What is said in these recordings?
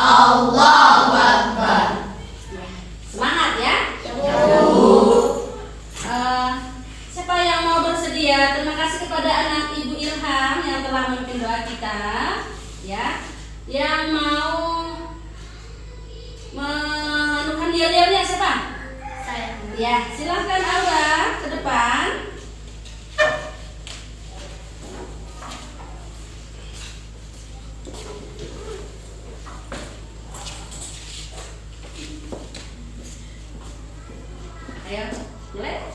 Allahu Akbar. Semangat ya. Siapa yang mau bersedia? Terima kasih kepada anak Ibu Ilham yang telah memimpin doa kita, ya. Yang mau menukan yel-yelnya siapa? Saya. Ya, silahkan Aura ke depan. Ayo, mulai.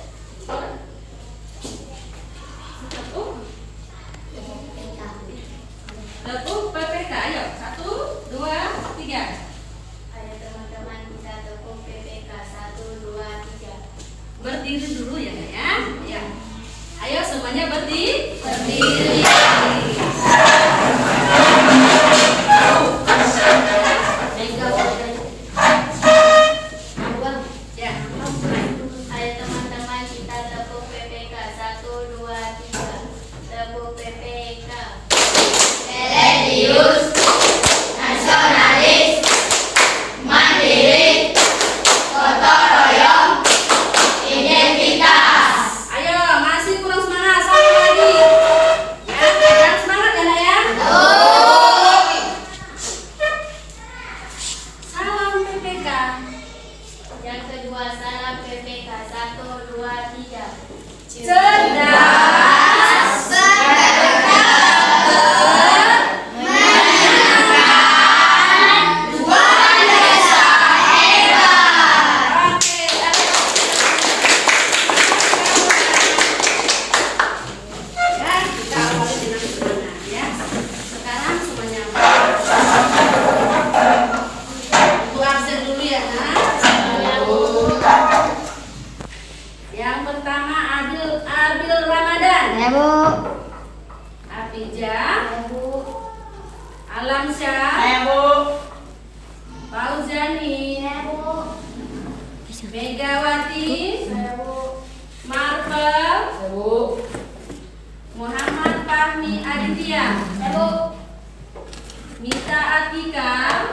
Tepuk PPK, ayo. 1, 2, 3. Ayo teman-teman kita tepuk PPK 1, 2, 3. Berdiri dulu ya, Kak, ya. Ya. Ayo semuanya berdiri. Ya. Ayo teman-teman kita tepuk PPK 1, 2, 3. Tepuk PPK. Religius, nasionalis, mandiri, gotong royong, identitas. Ayo, masih kurang semangat, satu lagi. Ya, jangan semangat ya, Nak ya. Salam PPK. Yang kedua salam PPK 1, 2, 3. Cerdas, ya, kita awali dengan semangat ya. Sekarang semuanya Bu absen dulu ya, Nak. Yang pertama Abil Ramadan. Ya, Bu. Afijah, Alamsyah, Saya, Bu. Fauzani, Megawati, Marvel, Muhammad Fahmi Aditya, Mita Atika,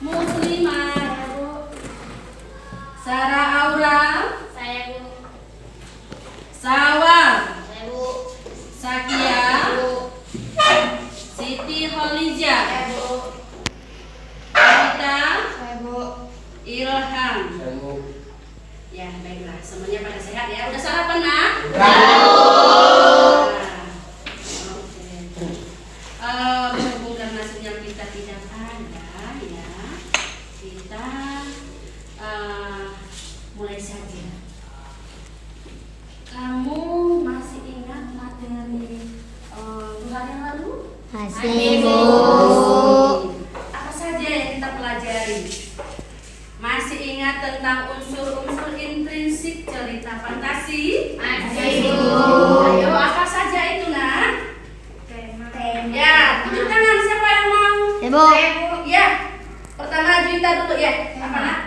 Muslimah, Sarah Aura, Saya Bu. Sawal, Saya Bu. Sakia, Siti Holija, Saya Bu. Rita, Saya Bu. Ilham. Ya, baiklah. Semuanya pada sehat ya. Udah sarapan, Nak? Berhubung karena sinyal kita tidak ada, ya, kita mulai saja. Kamu masih ingat materi bulan yang lalu? Masih, Bu. Apa saja yang kita pelajari? Masih ingat tentang unsur-unsur intrinsik cerita fantasi? Masih, Bu. Ayo, apa saja itu, Nak? Ya, tunjuk tangan siapa yang mau? Ya, Bu. Ya, pertama Juwita dulu ya. Apa, Nak?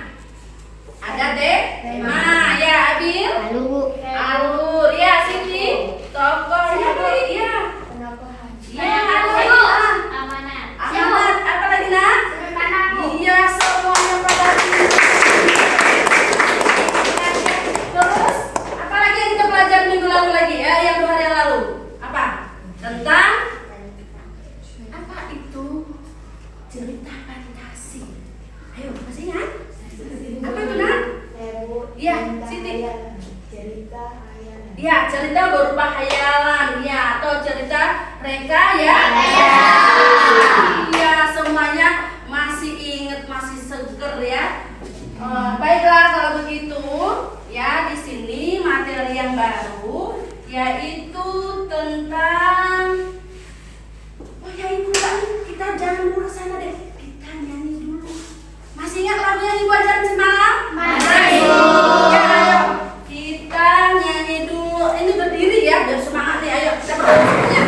Ada tema. Ya, Abil. Lalu, Bu. Alur. Ya, Siti. Tokoh. Ya, Bu. Ya. Ya, ada. Amanat. Amanat. Apa lagi, Nak? Iya, semuanya pada terus, apa lagi yang kita pelajari minggu lalu lagi ya, yang 2 hari yang lalu? Apa? Tentang apa itu? Cerita fantasi. Ayo, masih ingat? Apa itu, Nak? Iya, Siti. Iya, cerita berupa hayalan ya, atau cerita reka ya. Iya, semuanya masih ingat, masih seger ya. Baiklah kalau begitu, ya di sini materi yang baru yaitu tentang ya Ibu kita jangan dulu ke sana deh. Kita nyanyi dulu. Masih ingat lagu yang Ibu ajarin semalam? Masih. Ya, ayo. Kita nyanyi dulu. Ini berdiri ya biar semangat nih. Ayo kita berdiri semuanya.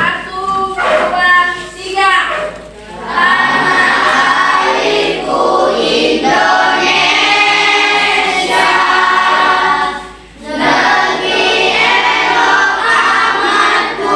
1, 2, 3. Tanahku Indonesia, negeri elok amat ku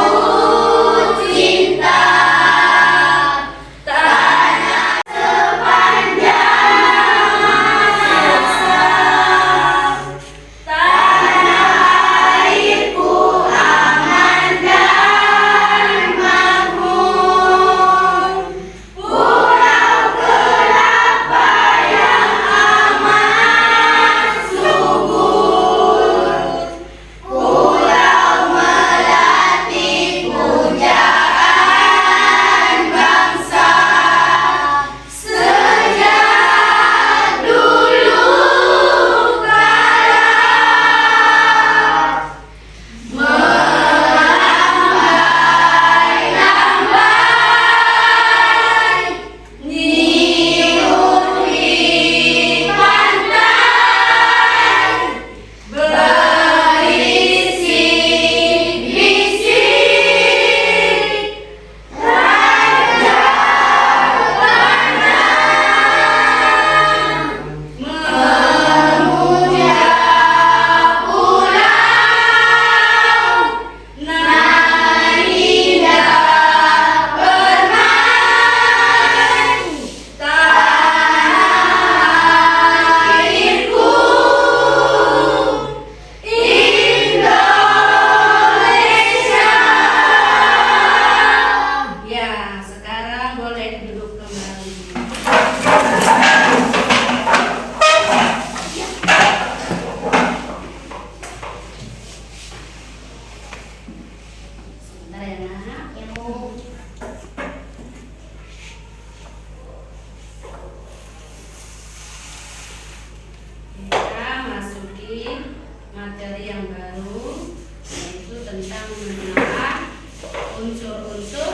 berunsur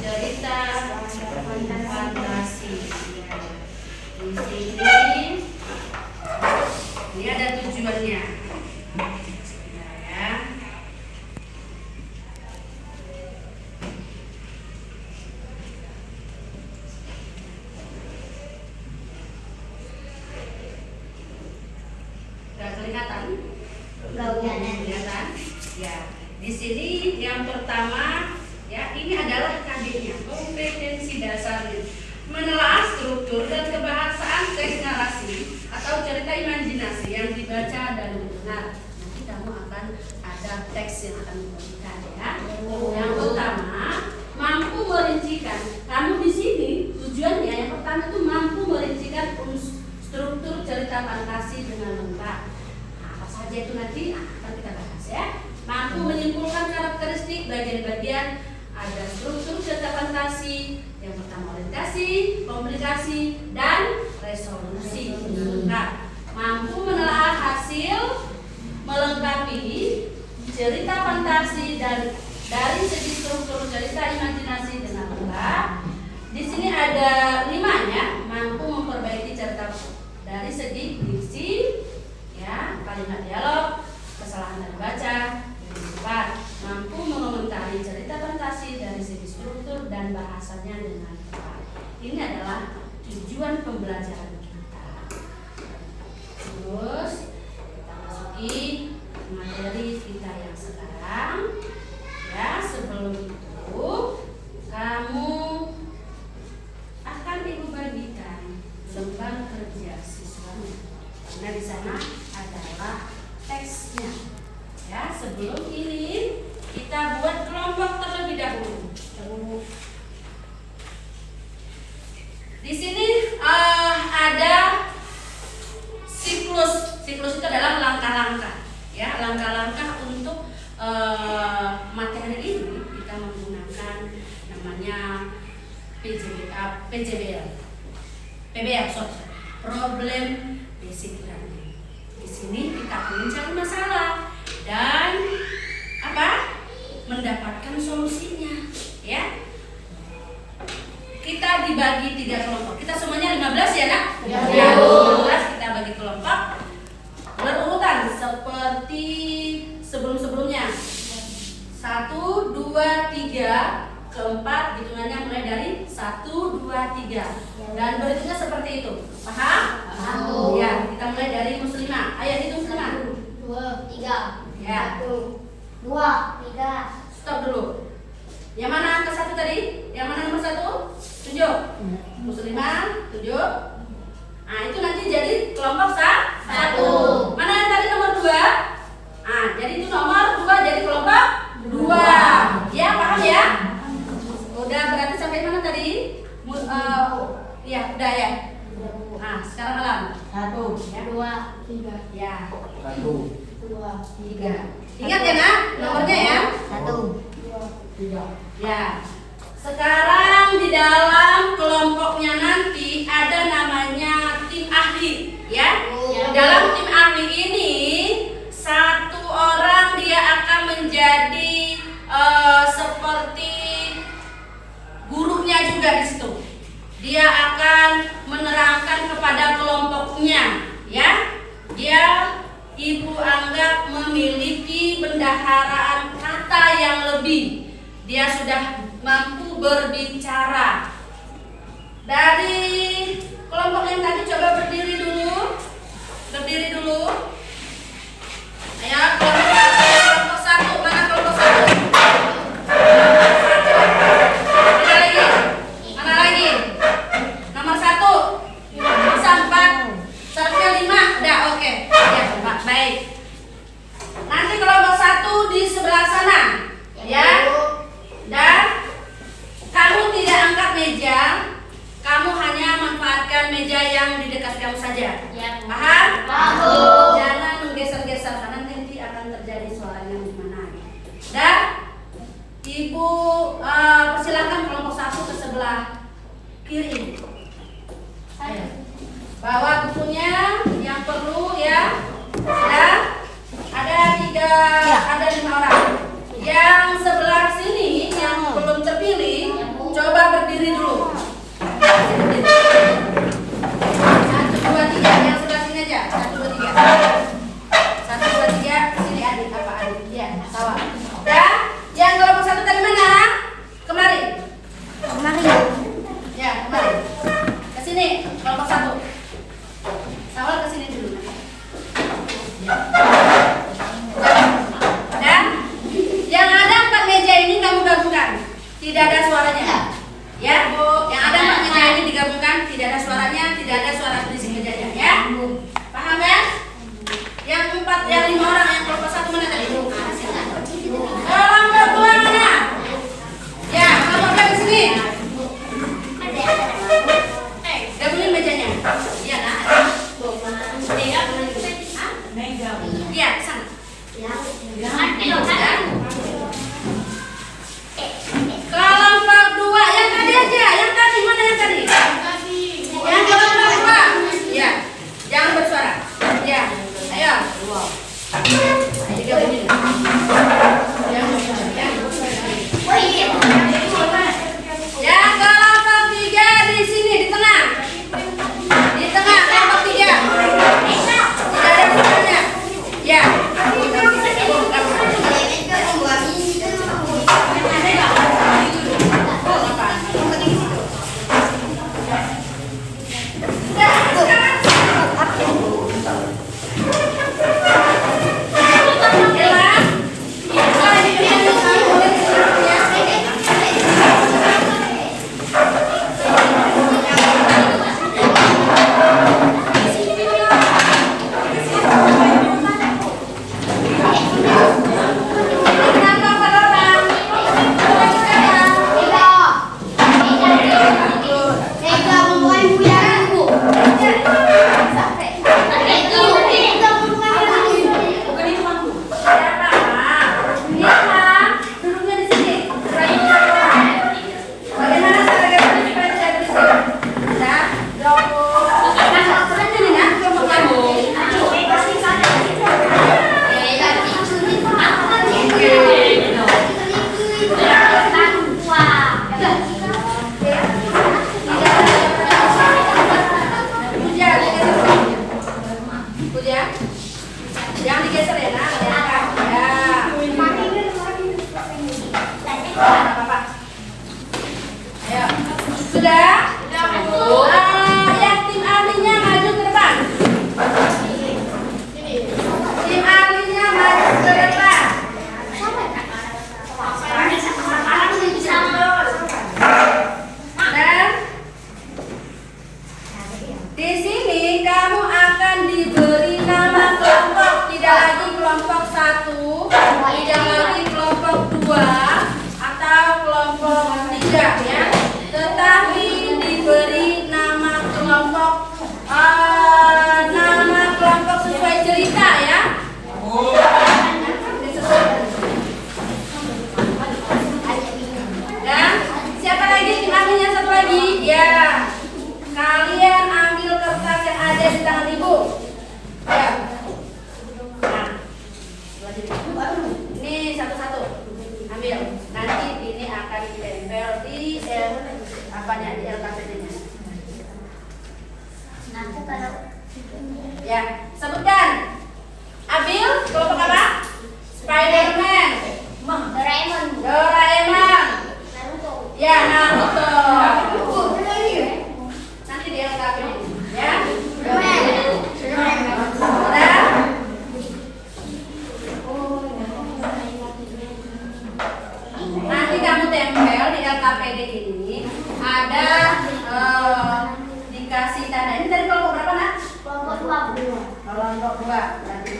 cerita fantasi. Di sini ini ada tujuannya. Nah, ya. Gak kelihatan? Kelihatan? Ya. Di sini yang pertama ya, ini adalah KD-nya, kompetensi dasarnya. Menelaah struktur dan kebahasaan teks narasi atau cerita imajinasi yang dibaca dan didengar. Nanti kamu akan ada teks yang akan dibacakan ya. Yang pertama, mampu merincikan. Kamu di sini tujuannya yang pertama itu mampu merincikan struktur cerita fantasi dengan lengkap. Nah, apa saja itu nanti akan kita bahas ya. Mampu menyimpulkan karakteristik bagian-bagian ada struktur cerita fantasi. Yang pertama orientasi, komplikasi, dan resolusi lengkap. Mampu menelaah hasil melengkapi cerita fantasi dan dari segi struktur cerita imajinasi dengan lengkap. Di sini ada 5-nya. Mampu memperbaiki cerita dari segi diksi, ya, kalimat dialog, kesalahan dan baca. Yang keempat, mampu mengomentari cerita fantasi dari segi struktur dan bahasanya dengan tepat. Ini adalah tujuan pembelajaran kita. Terus kita masuki materi kita yang sekarang. Ya, sebelum itu kamu akan ibu bagikan lembar kerja siswanya. Karena di sana adalah teksnya. Ya, sebelum ini kita buat kelompok terlebih dahulu. Di sini ada siklus. Siklus itu adalah langkah-langkah. Ya, langkah-langkah untuk materi ini kita menggunakan namanya PBL, problem basic learning. Di sini kita akan mencari masalah dan mendapatkan solusinya, ya. Kita dibagi 3 kelompok. Kita semuanya 15 ya, Nak? Ya. 15 kita bagi kelompok berurutan seperti sebelum-sebelumnya. 1, 2, 3, keempat hitungannya mulai dari 1, 2, 3 dan berikutnya seperti itu. Paham? Paham. Ya, kita mulai dari muslimah. Ayo hitung muslimah. 2, 3. Ya. 1, 2, 3. Stop dulu. Yang mana angka 1 tadi? Yang mana nomor 1? Tunjuk. Muslimah, tunjuk. Nah, itu nanti jadi kelompok 1. Mana yang tadi nomor 2? Nah, jadi itu nomor 2 jadi kelompok 2. Ya, paham ya? Udah berarti sampai mana tadi? Ya, udah ya. Nah, sekarang Alam. 1, Ya. 2, 3. Ya. 1, 2, 3. Ingat ya, Nak? Nomornya ya. 1, 2, 3. Ya. Sekarang di dalam kelompoknya nanti ada namanya tim ahli, ya. Ya. Dalam tim ahli ini 1 orang dia akan menjadi seperti gurunya juga di situ. Dia akan menerangkan kepada kelompoknya, ya. Dia ibu anggap memiliki bendaharaan kata yang lebih. Dia sudah mampu berbicara. Dari kelompok yang tadi coba berdiri dulu. Berdiri dulu. Ayo kelompok 1. Mana kelompok 1? Mana lagi? Mana lagi? Nomor 1. Bisa 4. Serta 5. Udah oke. Ya, Pak. Baik. Nanti kelompok 1 di sebelah sana. Ya. Dan kamu tidak angkat meja, kamu hanya manfaatkan meja yang di dekat kamu saja. Ya. Paham? Paham. Jangan menggeser-geser karena nanti akan terjadi suaranya di mana. Dan Ibu persilakan kelompok 1 ke sebelah kiri. Ayo. Bawa bukunya yang perlu ya. Sudah? Ada 5 orang. tidak ada suaranya. Ya, yang ada meja ini digabungkan, tidak ada suaranya, tidak ada suara berisik mejanya. Ya, paham kan? Yang 5 orang yang kelompok 1 mana tadi? Kelompok 2 mana? Ya, kelompok 2 di sini. Gabungin mejanya. Iya, nah. Iya, sana. Kelompok 2 yang tadi aja, yang tadi mana yang tadi? Yang kelompok 2. Ya, jangan bersuara. Ya, ayo. Ayo gabungin. Yang kelompok 3 di sini di tengah. Di tengah kelompok 3. Tidak ada suaranya. Ya. Jangan digeser ya, nak. Ya. Apa-apa. Ayo. Sudah? Yang tim ahlinya maju ke depan. Tim ahlinya maju ke depan. Dan di sini kamu akan diberi nama kelompok, tidak lagi kelompok 1, tidak lagi kelompok 2 atau kelompok 3 ya, tetapi diberi nama kelompok sesuai cerita ya. Dan siapa lagi tim ahlinya satu lagi? Ya, kalian ambil kertas yang ada di tangan ibu. Ya. Nah, ini satu-satu ambil. Nanti ini akan ditempel di apanya, di LKPD-nya. Ya, sebutkan. Abil, kelompok apa? Spiderman. Doraemon. Ya, Naruto. Nanti di LKPD. Ya. Nanti kamu tempel di LKPD ini ada dikasih tanda. Ini dari kelompok berapa, Nak? Kelompok 2. Berarti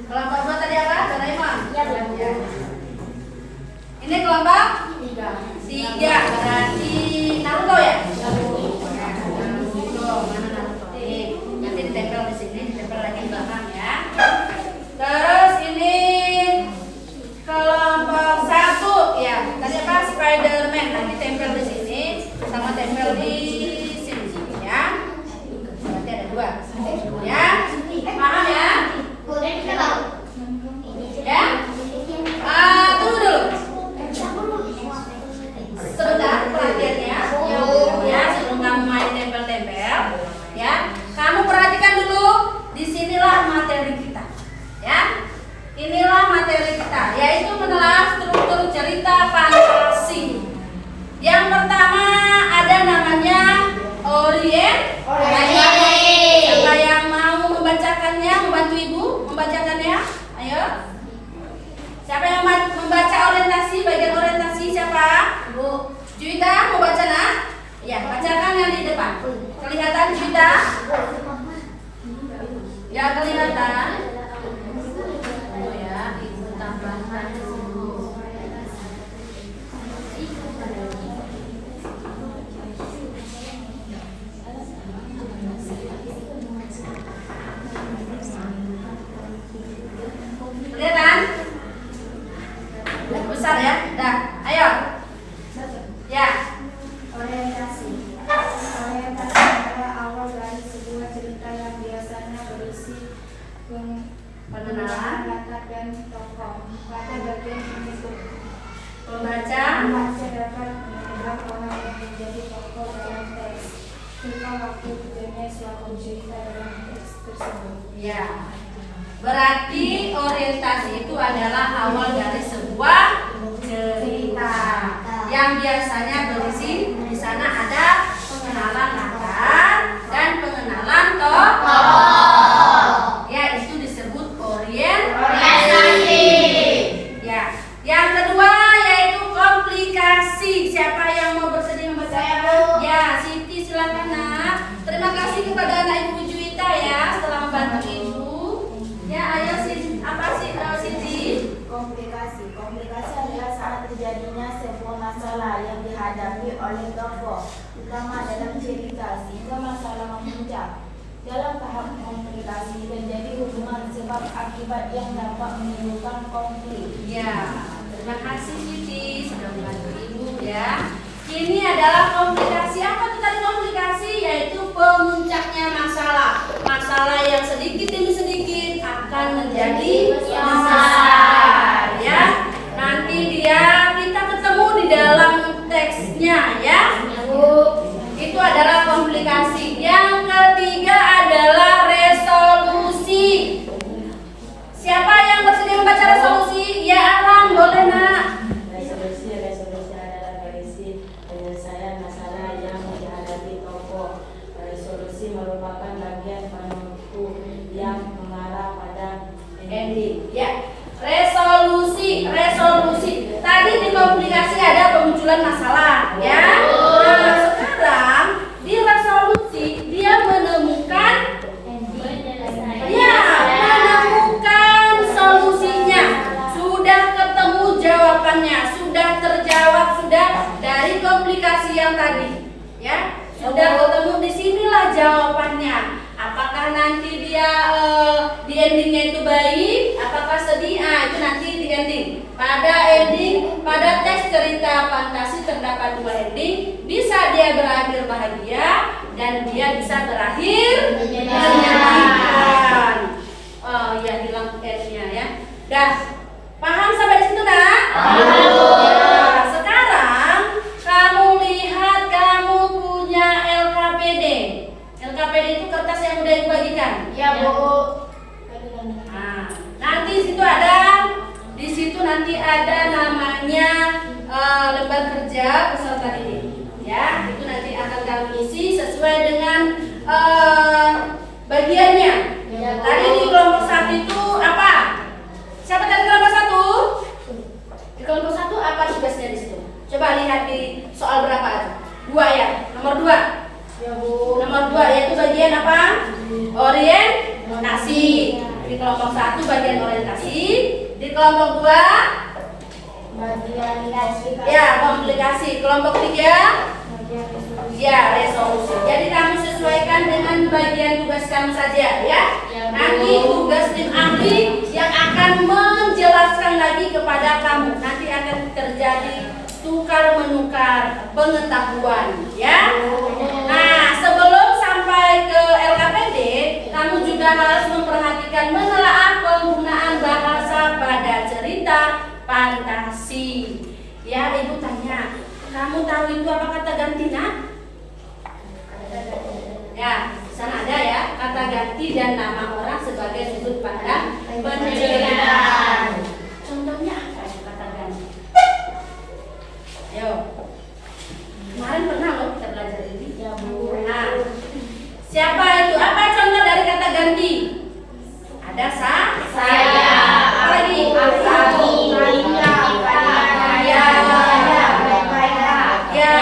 kelompok 2 tadi apa? Doraemon. Ya. Ini kelompok 3. Berarti Naruto ya? Naruto. Mana Naruto? Nanti ditempel di sini, ditempel lagi di belakang ya. Terus ini kelompok 1 ya. Tadi apa? Spiderman. Nanti tempel di sini sama tempel di sini ya. Berarti ada 2. Ya. Paham ya? Ya? Tunggu dulu. Sebentar perhatiannya. Ya, Juwita mau baca nak? Ya, bacakan yang di depan. Kelihatan Juwita? Ya, kelihatan. Oh ya, ibu tambahkan dulu. Kelihatan? Besar ya? Dah, ayo. Ya. Orientasi. Orientasi adalah awal dari sebuah cerita yang biasanya berisi Pengenalan. latar dan tokoh. Pada bagian ini Pembaca. pembaca dapat menebak orang yang menjadi tokoh dalam teks. Serta waktu terjadinya suatu cerita dalam teks tersebut. Ya. Berarti orientasi itu adalah awal dari sebuah cerita yang biasanya berisi di sana ada pengenalan latar dan pengenalan tokoh. Ya, itu disebut orientasi. Ya. Yang kedua yaitu komplikasi. Siapa yang mau bersedia membacakan? Ya, Siti silakan nak. Terima kasih kepada anak Ibu Juwita ya setelah membantu Ibu. Ya, ayo Siti. Komplikasi adalah saat terjadinya sebuah masalah yang dihadapi oleh tokoh utama dalam cerita sehingga masalah memuncak. Dalam tahap komplikasi terjadi hubungan sebab akibat yang dapat menimbulkan konflik. Ya, terima kasih Siti sudah membantu Ibu ya. Ini adalah komplikasi. Apa itu tadi komplikasi? Yaitu pemuncaknya masalah. Masalah yang sedikit demi sedikit akan menjadi besar ya. Nanti kita ketemu di dalam teksnya ya. Itu adalah komplikasi. Yang ketiga adalah resolusi. Siapa yang bersedia membaca resolusi? Ya, Alam, boleh nak. Resolusi adalah berisi penyelesaian masalah yang dihadapi tokoh. Resolusi merupakan bagian penentu yang mengarah pada ending. Ya, resolusi. Tadi di komplikasi ada pemunculan masalah, ya. Nah, sekarang di resolusi dia menemukan solusinya. Sudah ketemu jawabannya, sudah terjawab, sudah dari komplikasi yang tadi, ya. Sudah ketemu, disinilah jawabannya. Apakah nanti dia di endingnya itu baik, apakah sedih? Itu nanti di ending. Pada teks cerita fantasi terdapat dua ending. Bisa dia berakhir bahagia dan dia bisa berakhir menyedihkan. Oh ya, hilang N-nya ya. Dah, paham sampai di situ nak? Ya, sekarang kamu lihat kamu punya LKPD. LKPD itu kertas yang udah dibagikan. Ya, Bu. Nah, nanti di situ nanti ada namanya lembar kerja peserta didik. Ya, itu nanti akan kamu isi sesuai dengan bagiannya. Tadi di kelompok 1 itu apa? Siapa tadi kelompok 1? Di kelompok 1 apa tugasnya di situ? Coba lihat di soal berapa? 2 ya. Nomor 2. Ya, Bu. Nomor 2 yaitu bagian apa? Orientasi. Di kelompok 1 bagian orientasi. Di kelompok 2 Bagian komplikasi. ya komplikasi. Kelompok 3 ya resolusi. Jadi kamu sesuaikan dengan bagian tugas kamu saja ya. Nanti tugas tim ahli yang akan menjelaskan lagi kepada kamu. Nanti akan terjadi tukar menukar pengetahuan ya. Nah, sebelum sampai ke LKPD, kamu juga harus memperhatikan menelaah penggunaan bahasa pada cerita fantasi. Ya, Ibu tanya, kamu tahu itu apa kata ganti nak? Ya, di sana ada ya kata ganti dan nama orang sebagai sudut pandang penceritaan. Contohnya apa ya kata ganti? Ayo, kemarin pernah loh kita belajar ini. Ya, Bu. Nah, siapa itu? Apa contoh dari kata ganti? Ada saya. Apa lagi? Ya,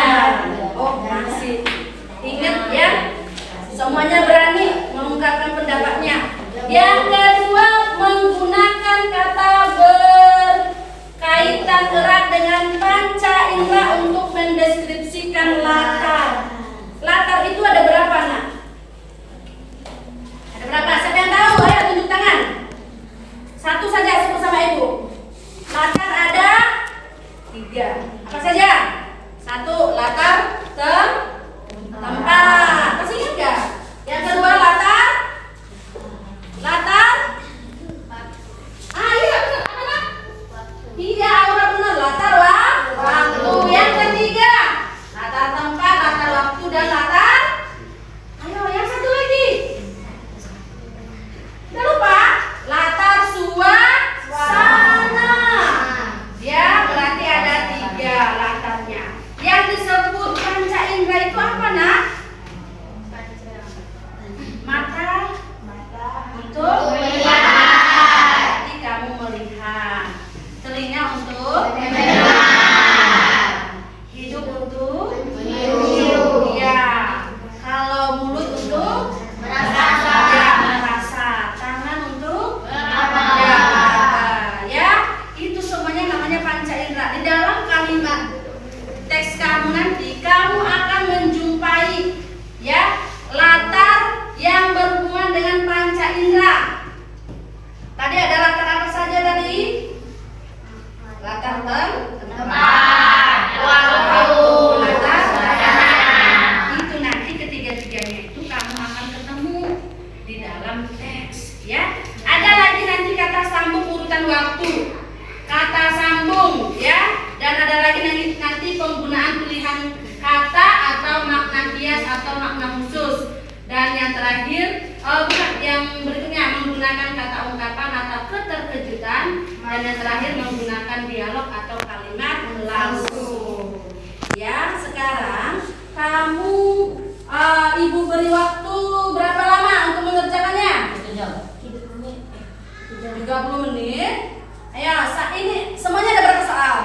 kamu akan menjumpai ya latar yang berhubungan dengan panca indera. Tadi ada latar apa saja tadi? Latar tempat, waktu, latar itu nanti ketiga-tiganya itu kamu akan ketemu di dalam teks ya. Ada lagi nanti kata sambung urutan waktu, kata sambung ya, dan ada lagi nanti penggunaan pilihan kata atau makna kias atau makna khusus. Dan yang terakhir, yang berikutnya menggunakan kata ungkapan atau keterkejutan, dan yang terakhir menggunakan dialog atau kalimat langsung. Ya, sekarang kamu ibu beri waktu berapa lama untuk mengerjakannya? 30 menit. Ayo, saat ini semuanya ada berapa soal?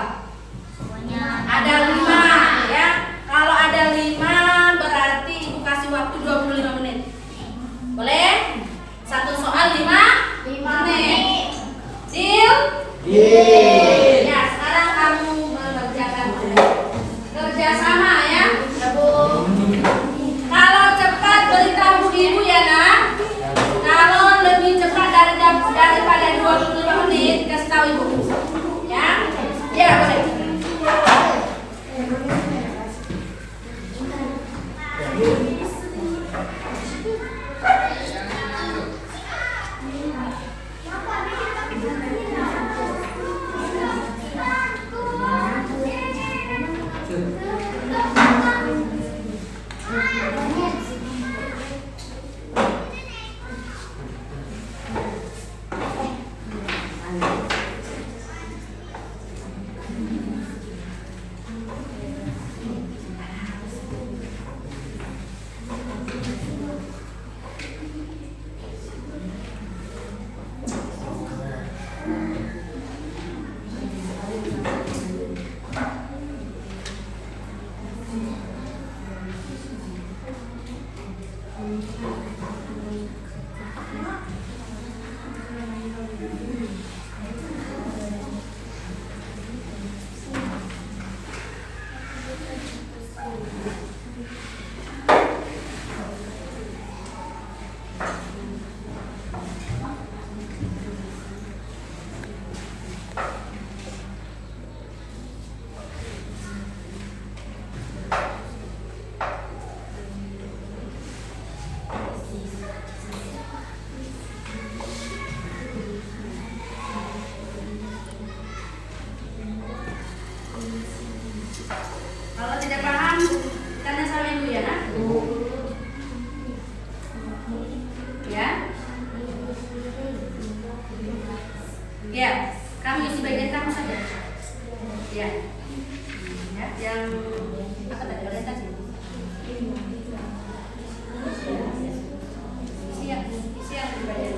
Semuanya Ada 5 ya. Kalau ada 5 berarti ibu kasih waktu 25 menit. Boleh? Satu soal 5 menit. Deal? Ya, sekarang kamu mengerjakan kerja sama ya. Kalau cepat beritahu ibu ya nak. Kalau lebih cepat daripada 25 menit kasih tahu ibu. Ya? Ya, boleh. Kalau tidak paham, tanya sama ibu ya nak. Ya. Ya, kamu isi bagian kamu saja. Ya. Ya, yang apa tadi orientasi? Isi yang di bagian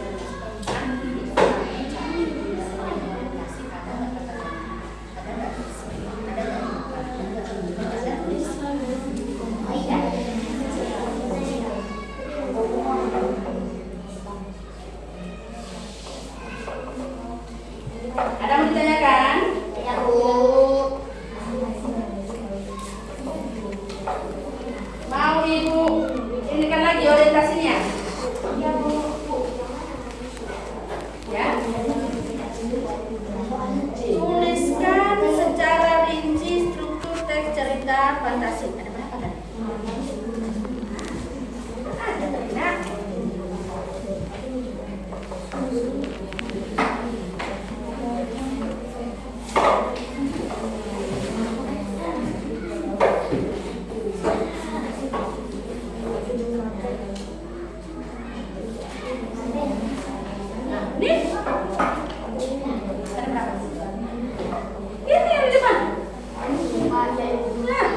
ada mau ditanyakan? ya Bu. Mau ibu ini kan lagi orientasinya? Ya Bu. Ya. Tuliskan secara rinci struktur teks cerita fantasi. Ada berapa kan? Ada tadi nak. Nih. Ada berapa? Ini yang di depan. Nah.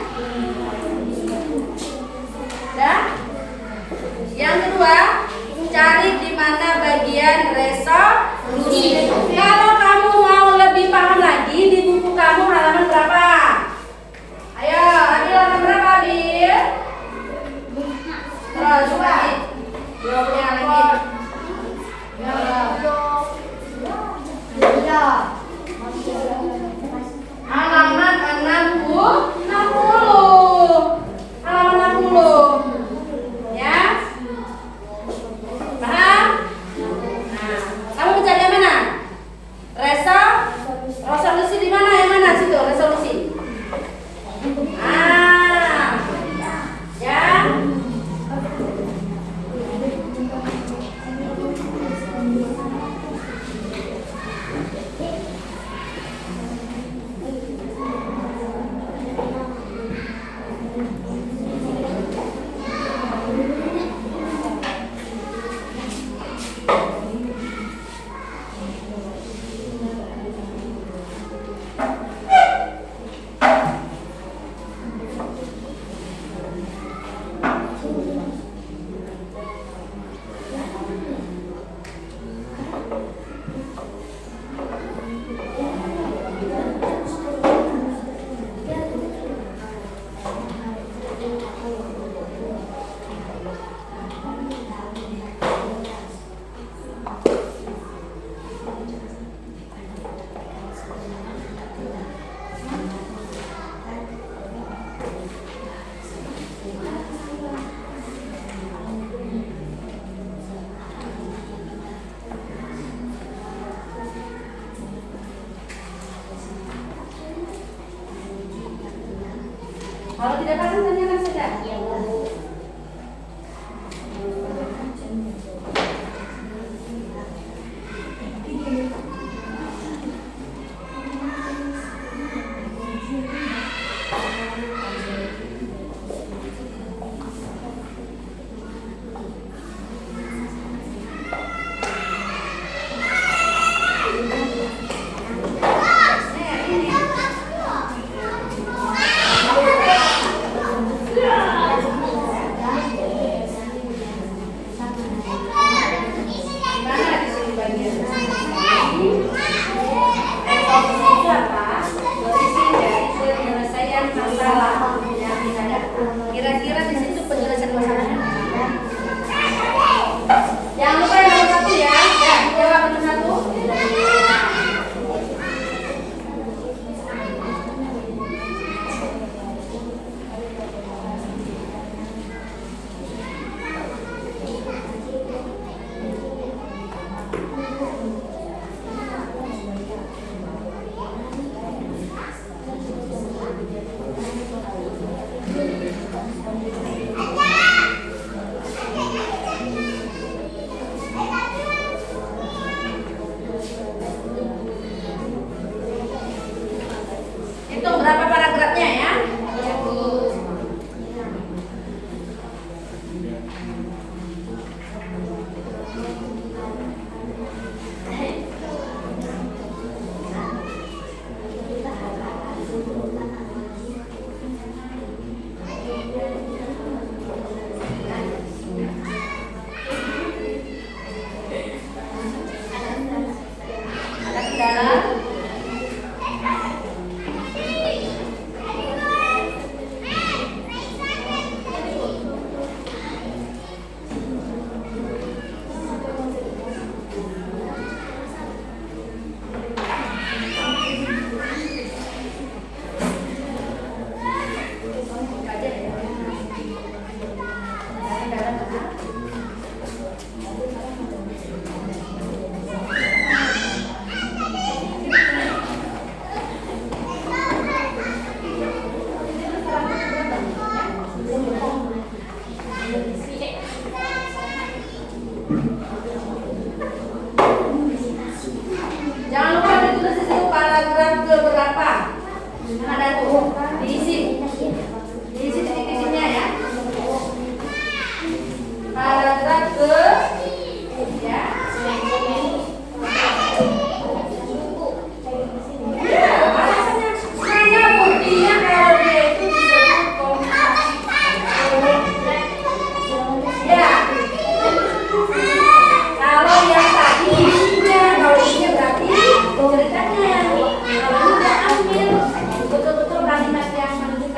Kalau tidak paham tanyakan saja. Kira-kira di situ penjelasan masalahnya. Jangan lupa yang nomor 1 ya. Ya, jawab nomor 1. Hitung berapa paragrafnya ya? Ya, Bu. Ada kendala? Jangan lupa ditulis di situ paragraf keberapa. Ada tuh diisi titik-titiknya ya. Paragraf ke ya. Ya, alasannya mana buktinya kalau dia itu disebut komunikasi. Ya. Kalau yang tadi isinya, kalau isinya berarti ceritanya. Kalau tidak ambil betul-betul kalimat yang menunjukkan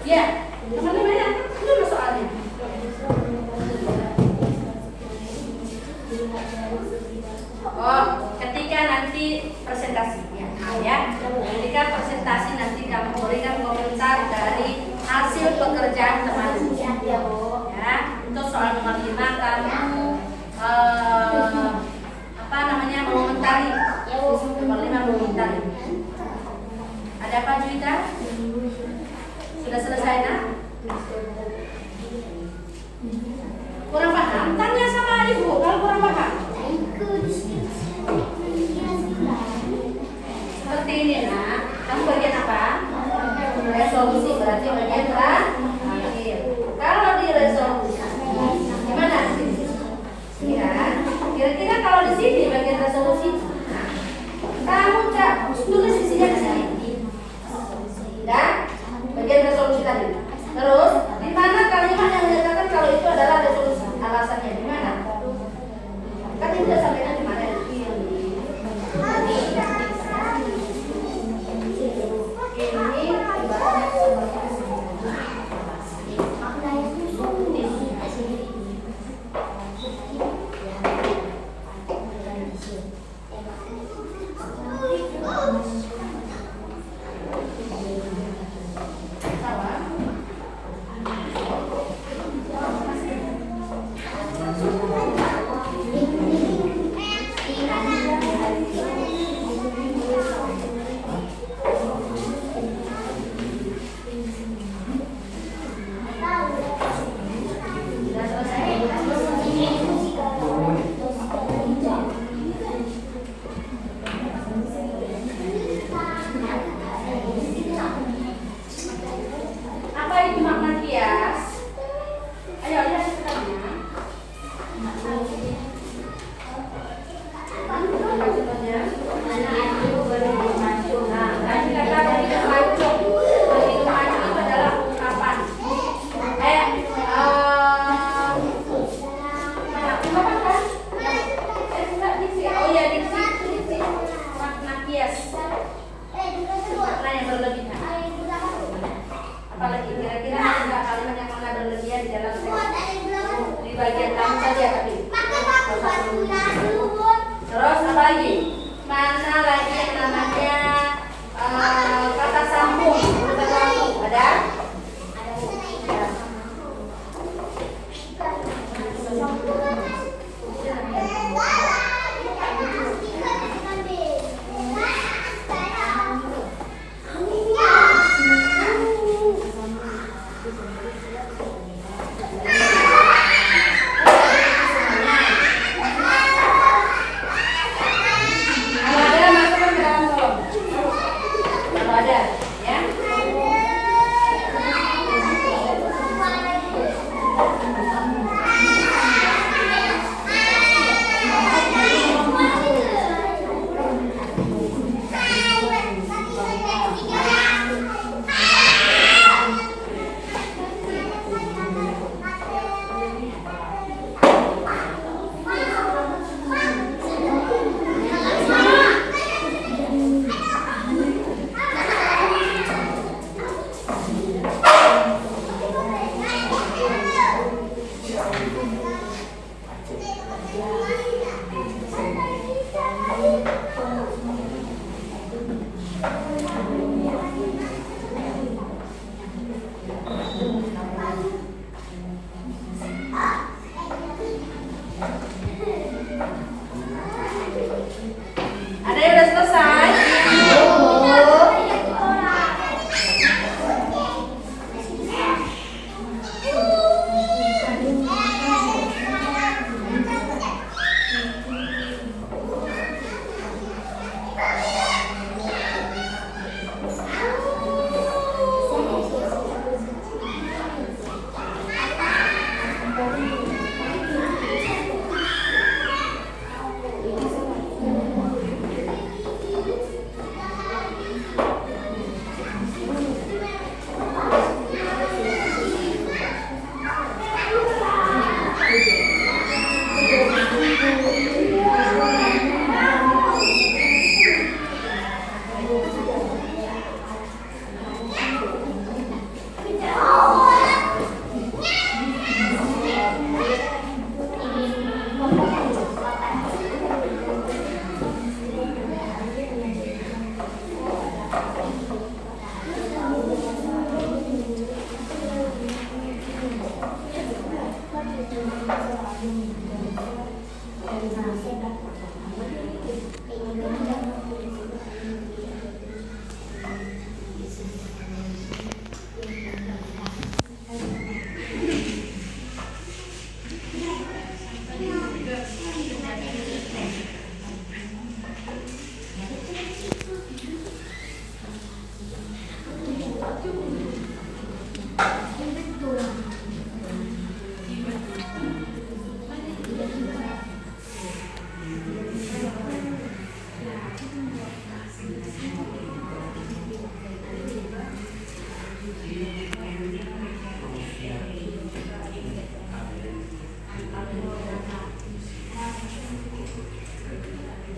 Ya, teman-teman yang dulu soalnya. Oh, ketika nanti presentasinya, ya. Ketika presentasi nanti kamu berikan komentar dari hasil pekerjaan teman-teman. Ya, untuk soal nomor 5 kamu mengomentari. Nomor 5 mengomentari. Ada apa Juwita? Sudah selesai nak? Kurang paham? Tanya sama ibu kalau kurang paham. Seperti ini nak. Kamu bagian apa? Resolusi, berarti bagian terakhir. Kalau di resolusi gimana? Ya, kira-kira kalau di sini bagian resolusi, kamu tulis isinya di sini. Dan bagian resolusi tadi. Terus, di mana kalimat yang menyatakan kalau itu adalah resolusi? Alasannya di mana? Kan ini sudah sampaikan di mana? Apalagi kira-kira ada kalimat yang mana berlebihan di dalam teks? Di bagian kamu saja tapi. Terus apa lagi? Mana lagi yang namanya kata sambung? Ada? Ada yang udah selesai?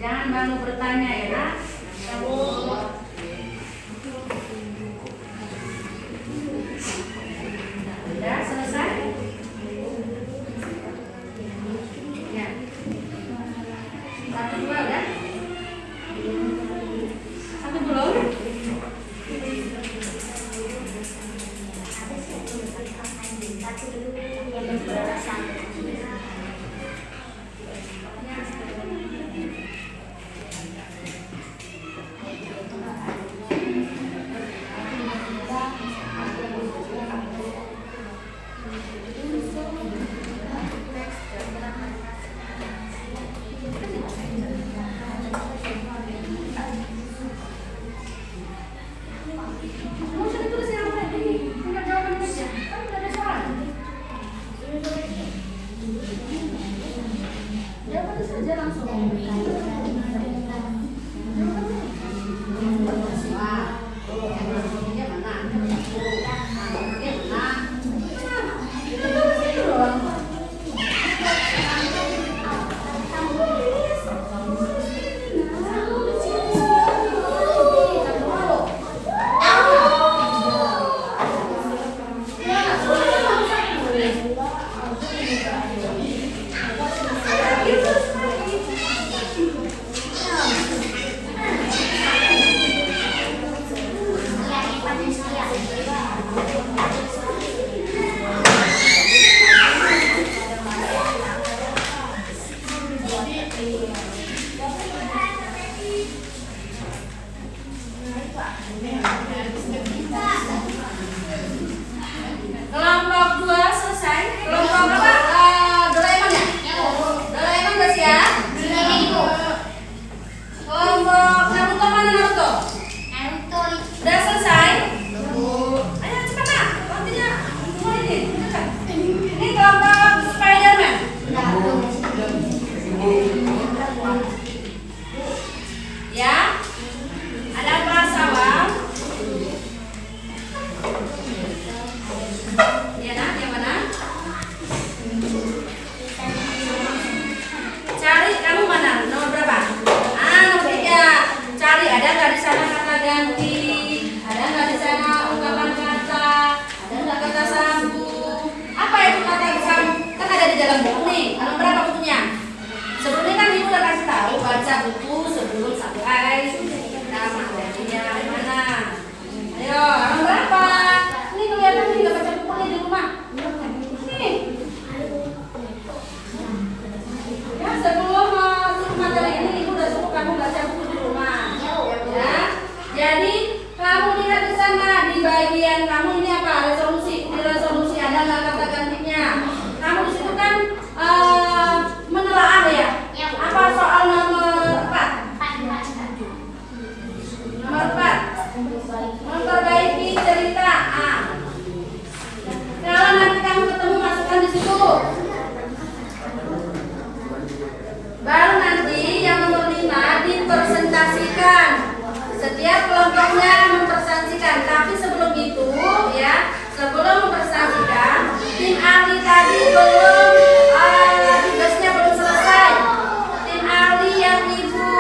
Jangan baru bertanya ya. Kamu udah selesai? Ya. Satu dua udah? Satu belum? Kelompok 2 selesai. Kelompok berapa? Doraemon ya? Doraemon udah siap? Kelompok Naruto mana Naruto? Udah selesai? Ayo cepat nak. Waktunya semua ini. Cepat. Ini kelompok Spiderman. Ya? Ada prasawan. Ya nak, yang mana? Cari, kamu mana? Nomor berapa? Nomor 3. Cari, ada nggak di sana kata ganti? bagian kamu ini apa? Resolusi. Di resolusi ada nggak kata gantinya? Kamu di situ kan menelaah ya? Apa soal nomor 4? Nomor 4. Memperbaiki cerita. Kalau nanti kamu ketemu masukkan di situ. Baru nanti yang nomor 5 dipresentasikan. Setiap kelompoknya mempresentasikan. Tapi sebelum itu ya, sebelum mempresentasikan, tim ahli tadi belum tugasnya belum selesai. Tim ahli yang ibu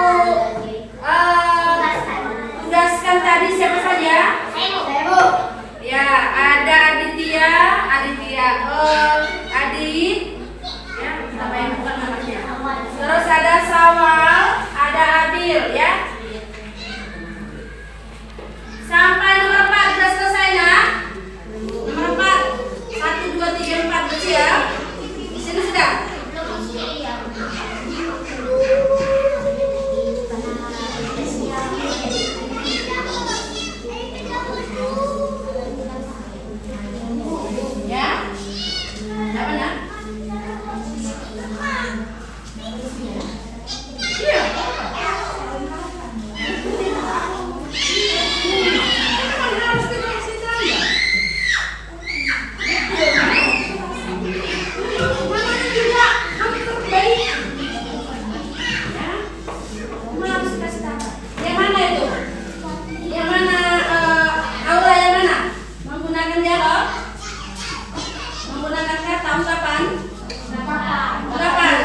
tugaskan tadi siapa saja? Ya, ada Aditya, Adit, ya, apa yang bukan namanya. Terus ada Sawal, ada Abil, ya. Sampai nomor 4 sudah selesai, nak? Nomor 4, 1, 2, 3, 4 bersih ya. Di sini sudah. Ya, apa nak? Iya. Harus dikasih tanda. Mana juga kamu terbaik. Ya, kamu harus kasih tanda. Yang mana itu? Yang mana aula yang mana? Menggunakan dialog? Menggunakan kata ungkapan? Ungkapan.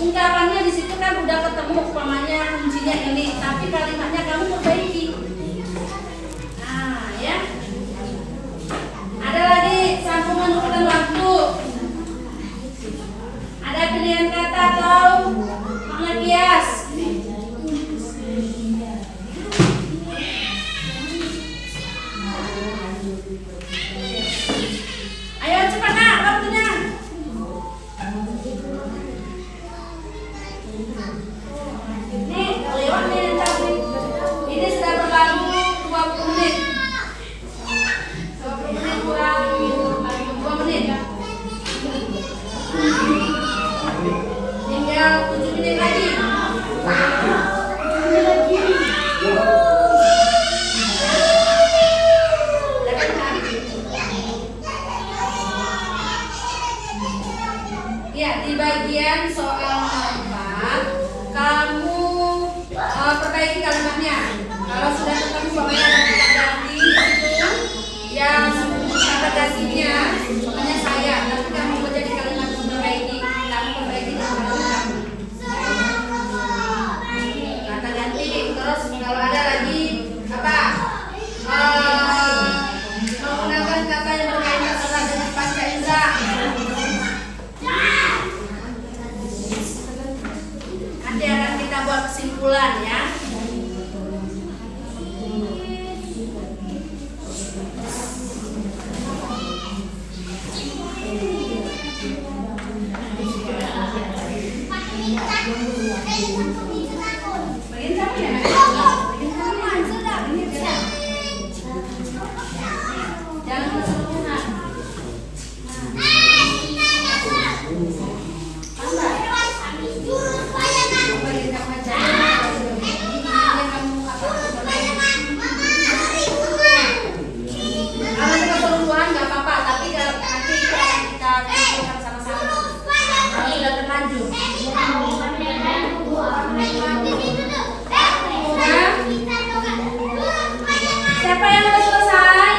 Ungkapannya di situ kan udah ketemu umpamanya kuncinya ini, tapi kalimatnya kamu perbaiki. Nah, ya. Ada lagi sambungan urutan waktu. Ada pilihan kata atau makna kias. Ayo cepat nak waktunya. Nih, lewat nih tadi. Ini sudah berlalu 20 menit. 20 menit kurang 2 menit. Tinggal 7 menit lagi. 7 menit lagi. Ya, di bagian soal 4 kamu perbaiki kalimatnya. Kalau sudah ketemu bapaknya ada kata ganti di situ yang kata gantinya makanya saya, nanti kamu menjadi kalimat memperbaiki. Kamu perbaiki dengan kalimat kamu. Kata ganti. Terus kalau ada lagi apa? Menggunakan kata yang berkaitan erat dengan panca indera. Nanti akan kita buat kesimpulan ya. Bagian kamu ya? Bagian kamu sudah. Jangan keseluruhan. Kalau keseluruhan nggak apa-apa, tapi nanti kita kumpulkan sama-sama. Kalau sudah terlanjur. Siapa yang udah selesai?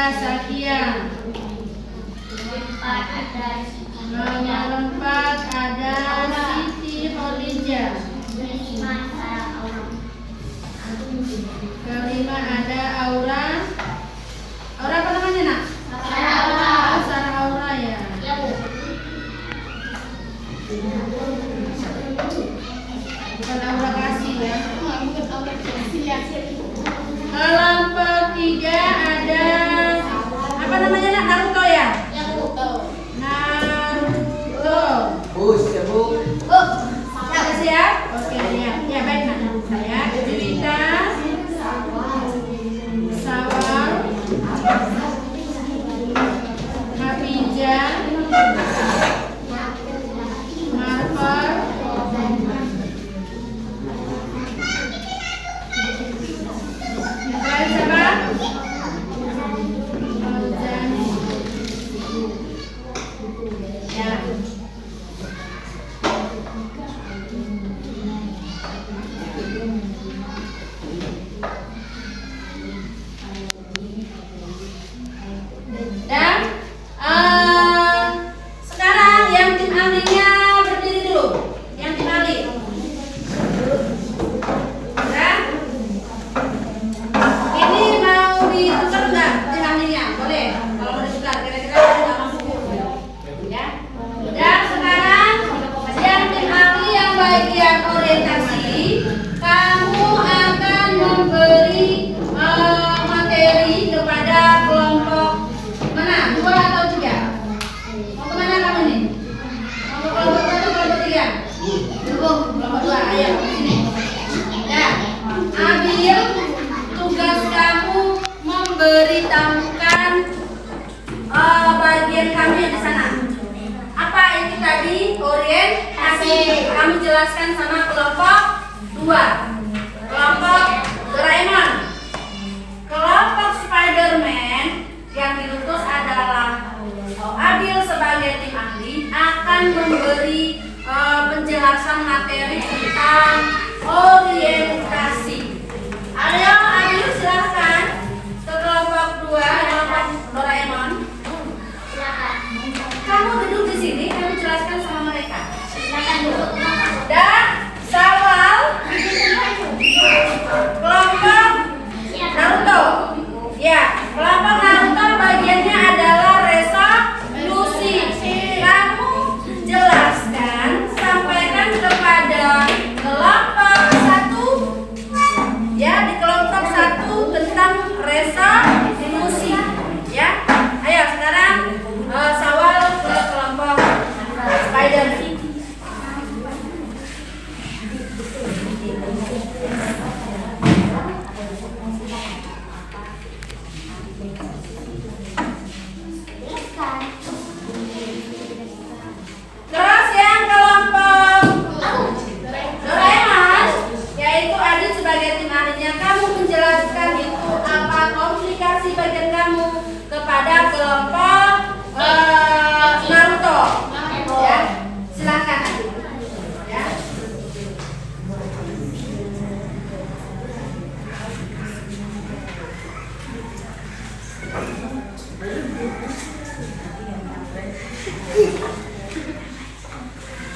Sakia. Nomor 4 ada Siti Khadijah. Kelima ada Aura. Aura apa namanya, Nak? Sarah Aura ya. Bukan Aura Kasih ya. Kelompok 3 ada apa namanya, Nak? Naruto ya? Naruto. Siap? Oke, ya baik, Nak. Saya Juwita, Sawal, Hafijah, Marfar, Baik, siapa? Fauzani. Ya. Dan sekarang yang tim ahlinya berdiri dulu. Yang tim ahli. Ya. Ini mau ditukar enggak tim ahlinya? Boleh. Kalau mau ditukar, kira-kira ada nggak mampu? Ya. Dan sekarang yang tim ahli yang bagian orientasi, kamu akan memberi materi kepada kelompok mana? 2 atau 3? Mau kemana kamu nih? Mau ke kelompok 1 atau kelompok 3? Kelompok 2, ayo sini. Ya, ambil tugas kamu memberitahukan bagian kamu yang di sana. Apa itu tadi? Orientasi. Kamu jelaskan sama kelompok 2. Kelompok Doraemon. Kelompok Spiderman yang diutus adalah Adil sebagai tim ahli akan memberi penjelasan materi tentang orientasi. Ayo Adil, silahkan ke kelompok 2, kelompok Doraemon. Kamu duduk di sini, kamu jelaskan sama mereka. Dan Sawal, kelompok Naruto. Ya, kelompok Naruto bagiannya adalah resolusi. Kamu jelaskan, sampaikan kepada kelompok 1. Ya, di kelompok 1 tentang resolusi. Ya, ayo sekarang Sawal ke kelompok Spiderman. Terus yang kelompok Doraemon, yaitu Adit sebagai tim ahlinya, kamu menjelaskan itu apa komplikasi bagian kamu kepada kelompok Naruto. Ya, silakan Adit. Ya.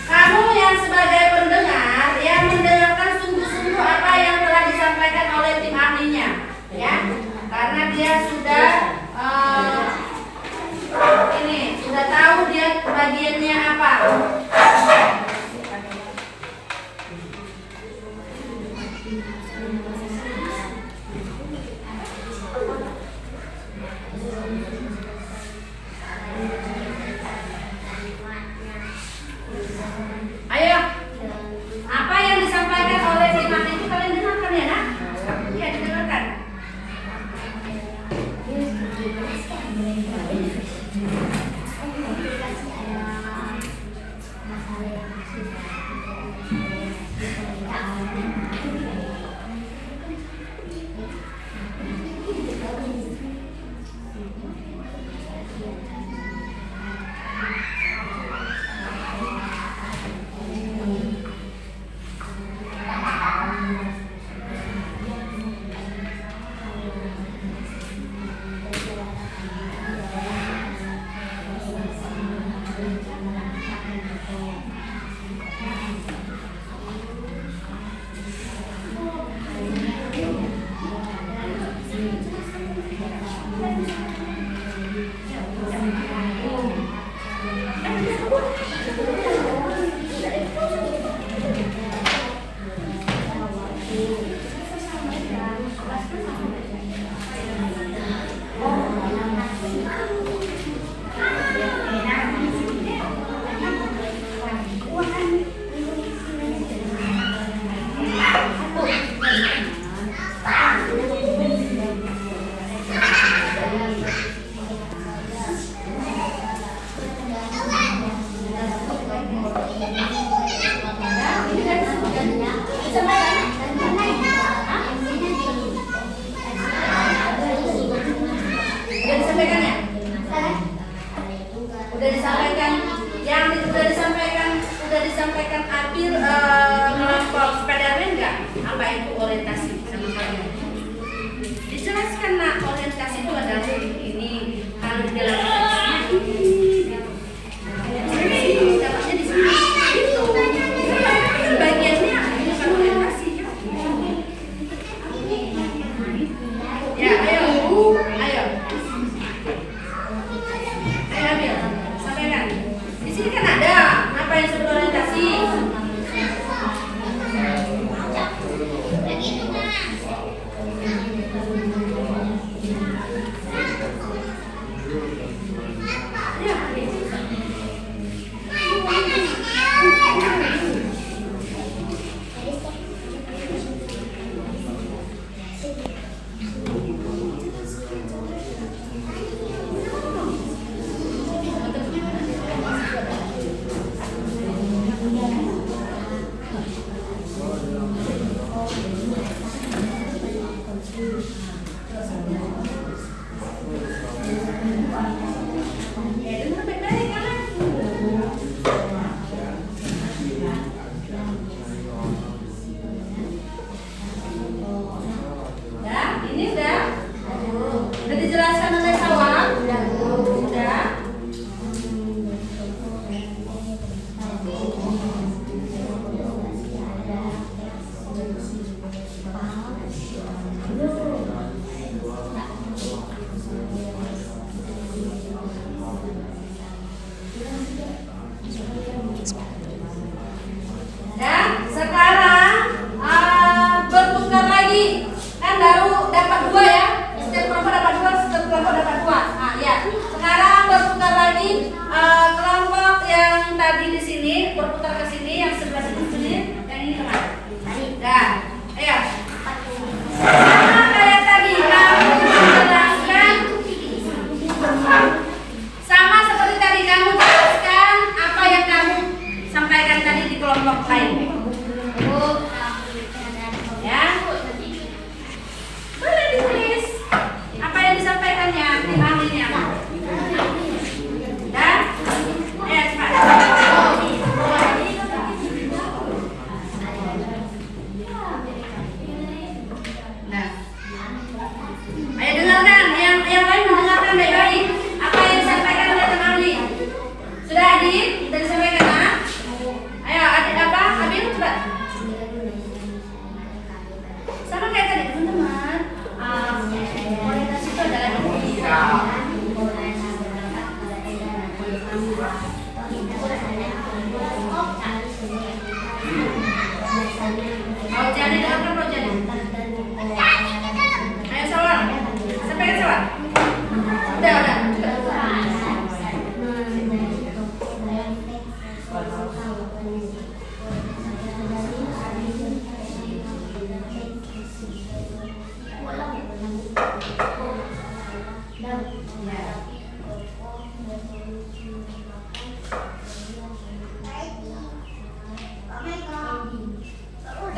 Kamu yang sebagai pendengar yang mendengarkan sungguh-sungguh apa yang telah disampaikan oleh tim ahlinya, ya, karena dia sudah sudah tahu dia bagiannya apa. Ayo, apa yang disampaikan oleh tim ahli itu kalian dengarkan ya, Nak? Iya, didengarkan. Disampaikan Abil kelompok PDRW enggak? Apa itu orientasi sama kalian? Dijelaskan nak, orientasi itu adalah ini kalau di dalam dapatnya di sini itu bagiannya bukan orientasi ya. Ayo Abil sampaikan. Di sini kan ada apa yang disebut orientasi. Udah dijelaskan oleh Sawang? Sudah. Dan sekarang bertukar lagi, kan baru dapat 2 ya. Setiap kelompok dapat 2, setiap kelompok dapat 2. Nah, ya. Sekarang berputar lagi, kelompok yang tadi di sini berputar ke sini, yang sebelah sini, yang ini kemana? Dah, ayo. Sama kayak tadi, kamu jelaskan. Sama seperti tadi, kamu jelaskan apa yang kamu sampaikan tadi di kelompok lain. Ya. Boleh ditulis apa yang disampaikannya, tim ahlinya. Dan cepat. Nah, ayo dengarkan, yang lain mendengarkan baik-baik apa yang disampaikan oleh tim ahli. Sudah Adit? Sudah disampaikan, nah? Ayo Adit apa? Abil cepat. Sama kayak tadi teman-teman, orientasi itu adalah jadi dengarkan mau jadi. Ayo Sawang, sampaikan Sawang. Udah.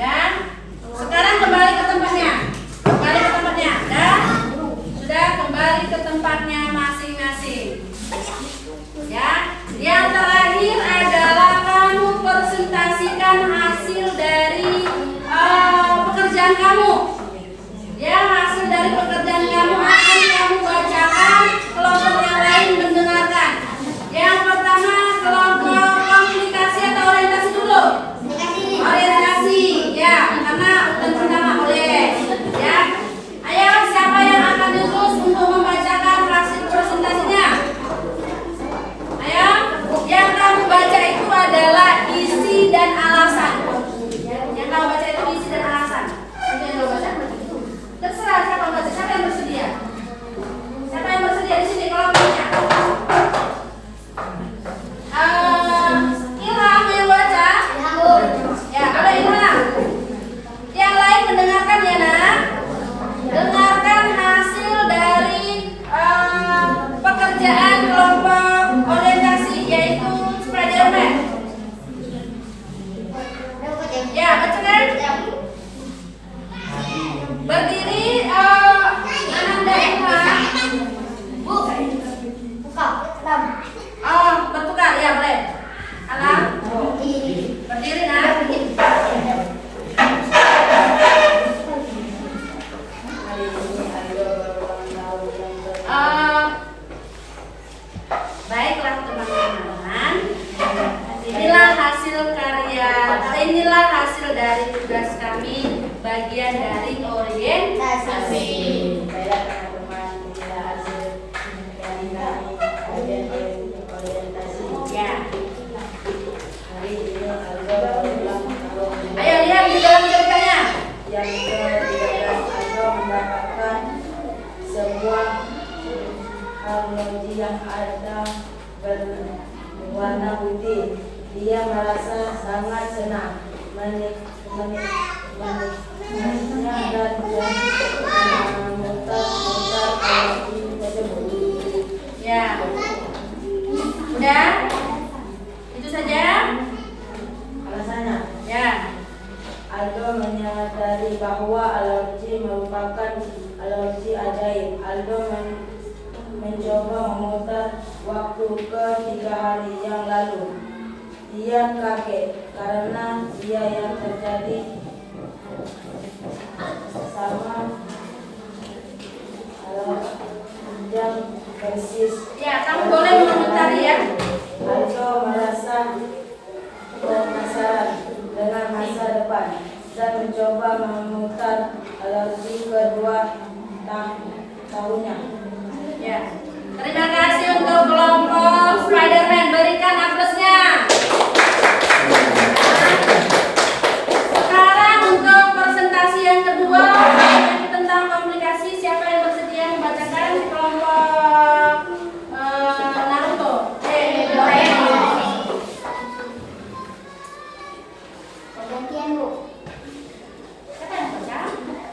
Dan sekarang kembali ke tempatnya. Dan sudah kembali ke tempatnya masing-masing. Ya, yang terakhir adalah kamu presentasikan hasil dari pekerjaan kamu. Ya, hasil dari pekerjaan kamu akan kamu bacakan, kelompok yang lain mendengarkan. Yang pertama kelompok komunikasi atau orientasi dulu. Orientasi, ya, karena urutan pertama boleh. Ya, ayo siapa yang akan diutus untuk membacakan pekerjaan kelompok orientasi yaitu Spiderman. Ya, bacakan. Berdiri Ananda Ilham. Oh, bertukar ya boleh. Alam. Berdiri nak. Hari ini Aldo berulang tahun yang ke- Baiklah teman-teman. Inilah hasil dari tugas kami bagian dari orientasi. Baiklah teman-teman, inilah hasil dari kami bagian orientasi. Ya. Hari ini Aldo berulang tahun Ayo lihat di dalam ceritanya. yang ke-13. Aldo mendapatkan sebuah arloji yang ada berwarna putih. Dia merasa sangat senang menikmatinya dan memutar-mutar arloji tersebut. Ya. Udah? Itu saja? Alasannya, Ya. Aldo menyadari bahwa arloji merupakan arloji ajaib. Aldo mencoba memutar waktu ke 3 hari yang lalu. Dia kaget karena dia yang terjadi sama jam persis. Ya, kamu boleh memutar ya. Aldo merasa penasaran dengan masa depan dan mencoba memutar arloji kedua tahunnya. Ya. Terima kasih untuk kelompok Spiderman. Berikan aplausnya. Sekarang untuk presentasi yang kedua yaitu tentang komunikasi. Siapa yang bersedia membacakan kelompok Naruto? Doraemon. Gantian Bu. Siapa yang baca?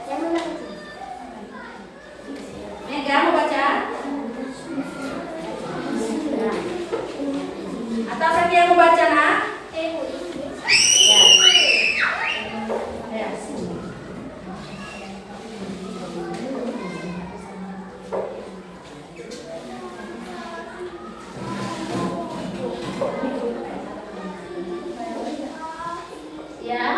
Yang mana? Mega mau baca? Atau Saki yang mau baca nak? Bu. Ya. Ya. Ya.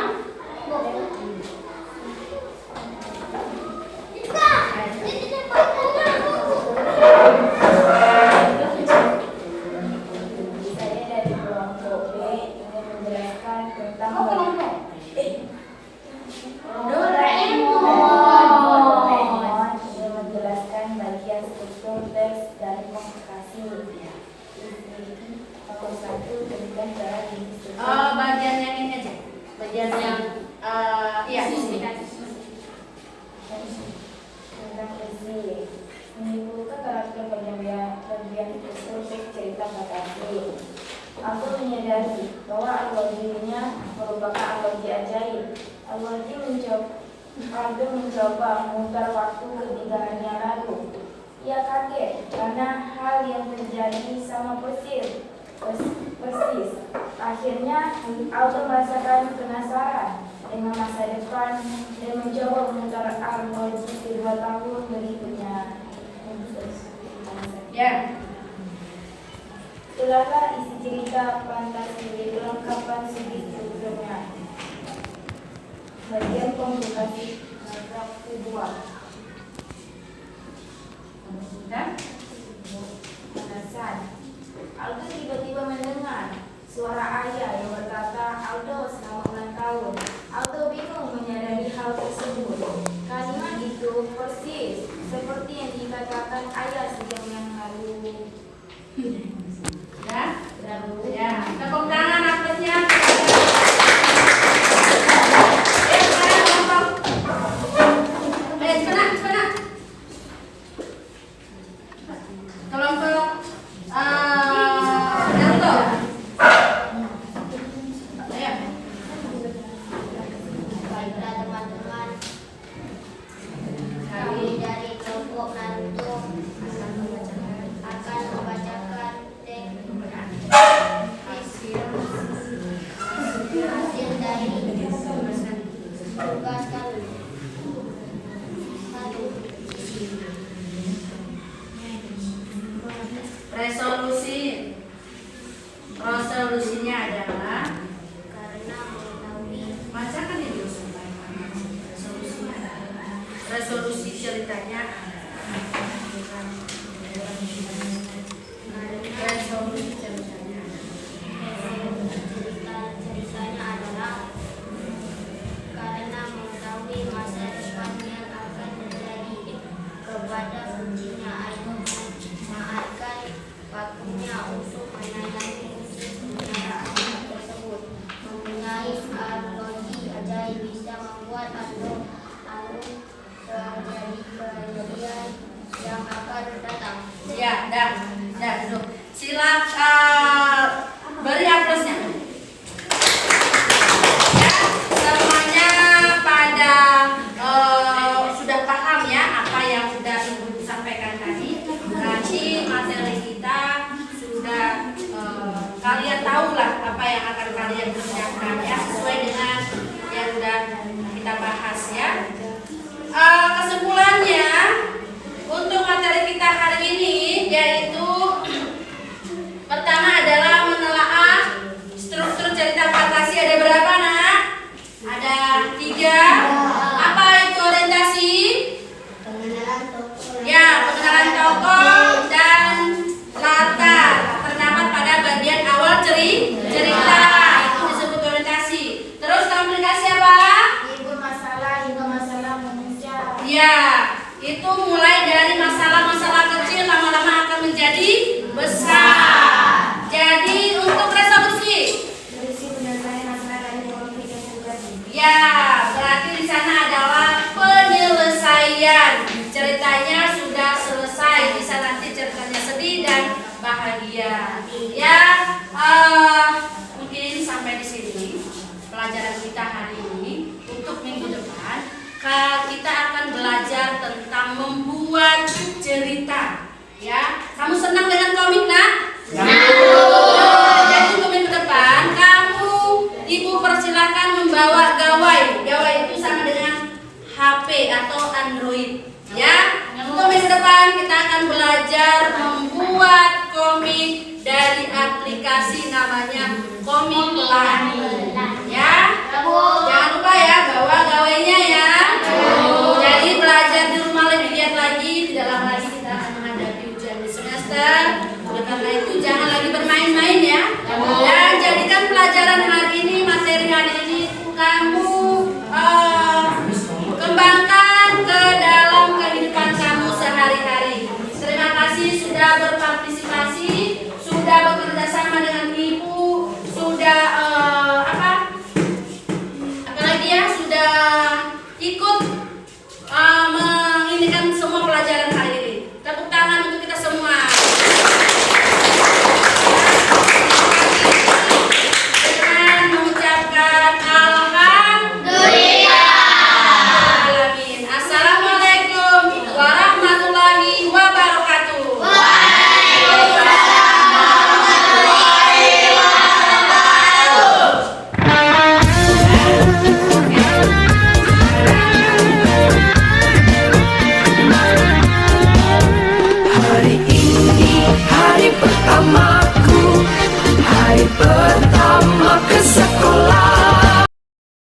Saya dari kelompok B ingin menjelaskan tentang Doraemon ingin menjelaskan bagian struktur teks dari komunikasi. Nomor 1, berikan cara distribusi. Bagian yang ini aja. Bagian yang iya. Tentang isi menimbulkan karakter bagian struktur teks cerita fantasi. Aku menyadari bahwa arlojinya merupakan arloji ajaib. Arloji mencoba memutar waktu ke 3 hari yang lalu. Ia kaget karena hal yang terjadi sama persis. Akhirnya Aldo merasakan penasaran dengan masa depan dan mencoba memutar arloji kedua tahun berikutnya. Ya. Itulah isi cerita fantasi kelengkapan segi strukturnya. Bagian komunikasi paragraf kedua. Dan Alasan. Aldo tiba-tiba mendengar suara ayah yang berkata Aldo selamat ulang tahun. Aldo bingung menyadari hal tersebut. Kalimat itu persis seperti yang dikatakan ayah sejam yang lalu. ya. Ya. Tepuk tangan aplausnya. Sekarang kelompok. Cepat. Kelompok Naruto. Ayo. Baiklah teman-teman. Kami dari kelompok Naruto akan Resolusinya adalah karena mengetahui bacakan ini supaya resolusinya adalah resolusi ceritanya resolusi ceritanya ceritanya adalah karena mengetahui masa depan yang akan terjadi kepada kuncinya akan memaafkan waktunya untuk menangani kendaraan tersebut. Mempunyai teknologi ajaib bisa membuat atau terjadi kejadian yang akan datang. ya. Dah duduk. Silakan beri aplausnya. Ya, semuanya pada sudah paham ya apa yang sudah Ibu sampaikan tadi. Berarti materi kita sudah kalian tahu lah apa yang akan kalian kerjakan ya sesuai dengan yang sudah kita bahas ya. Kesimpulannya untuk materi kita hari ini yaitu pertama adalah menelaah struktur cerita fantasi. Ada berapa nak? Ada 3. Apa itu orientasi? Pengenalan tokoh. Ya, pengenalan tokoh dan latar terdapat pada bagian awal cerita. Itu disebut orientasi. Terus komunikasi apa? Ibu masalah hingga masalah memuncak. Ya, itu mulai dari masalah-masalah kecil lama-lama akan menjadi besar. Jadi untuk resolusi, Berisi penyelesaian masalah dari konflik yang terjadi. ya berarti di sana adalah penyelesaian. Ceritanya sudah selesai, bisa nanti ceritanya sedih dan bahagia. Ya, mungkin sampai di sini pelajaran kita hari ini. Untuk minggu depan kita akan belajar tentang membuat cerita. Ya, kamu senang dengan komik nak? Jadi untuk minggu depan kamu, Ibu persilakan membawa gawai. Gawai itu sama dengan HP atau Android. Ya, untuk minggu depan kita akan belajar membuat komik dari aplikasi namanya Komik Line. Ya, jangan lupa ya bawa gawainya ya. Jadi belajar di rumah lebih giat lagi. Tidak lama lagi kita akan menghadapi ujian di semester. Oleh karena itu jangan lagi bermain-main ya. Dan jadikan pelajaran hari ini, materi hari ini kamu kembangkan ke dalam kehidupan kamu sehari-hari. Terima kasih sudah